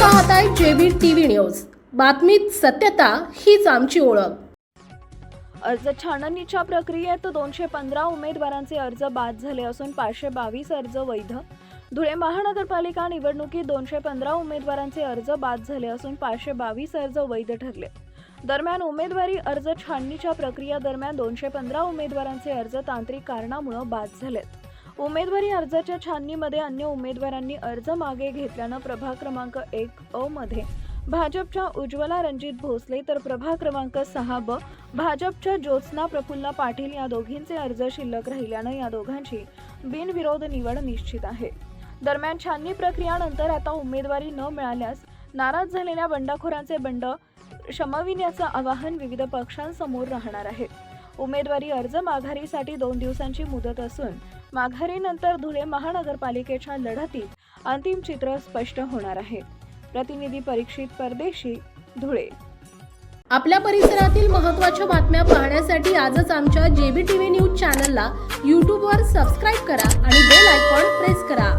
पाहताय JB TV news. बातमीत सत्यता हीच आमची ओळख। अर्ज छाननीच्या प्रक्रियेत 215 उमेदवारांचे अर्ज बाद झाले असून 522 अर्ज वैध। धुळे महानगरपालिका निवडणुकीत 215 उमेदवारांचे अर्ज बाद झाले असून 522 अर्ज वैध ठरले। दरम्यान उमेदवारी अर्ज छाननीच्या प्रक्रियेदरम्यान 215 उमेदवारांचे अर्ज तांत्रिक कारणामुळे बाद झालेत। उमेदवारी अर्जाच्या छाननीमध्ये अन्य उमेदवारांनी अर्ज मागे घेतल्यानं प्रभाग क्रमांक 1 मध्ये भाजपच्या उज्ज्वला रणजित भोसले तर प्रभाग क्रमांक 6 भाजपच्या ज्योत्स्ना प्रफुल्ल पाटील या दोघींचे अर्ज शिल्लक राहिल्यानं या दोघांची बिनविरोध निवड निश्चित आहे। दरम्यान छाननी प्रक्रियेनंतर आता उमेदवारी न मिळाल्यास नाराज झालेल्या बंडखोरांचे बंड शमविण्याचं आवाहन विविध पक्षांसमोर राहणार आहे। उमेदवारी अर्ज माघारीसाठी 2 दिवसांची मुदत असून माघारीनंतर धुळे महानगरपालिकेच्या लढतीत अंतिम चित्र स्पष्ट होणार आहे। प्रतिनिधी परीक्षित परदेशी, धुळे। आपल्या परिसरातील महत्त्वाच्या बातम्या पाहण्यासाठी आजच आमच्या जेबी टीव्ही न्यूज चॅनलला YouTube वर सबस्क्राइब करा आणि बेल आयकॉन प्रेस करा।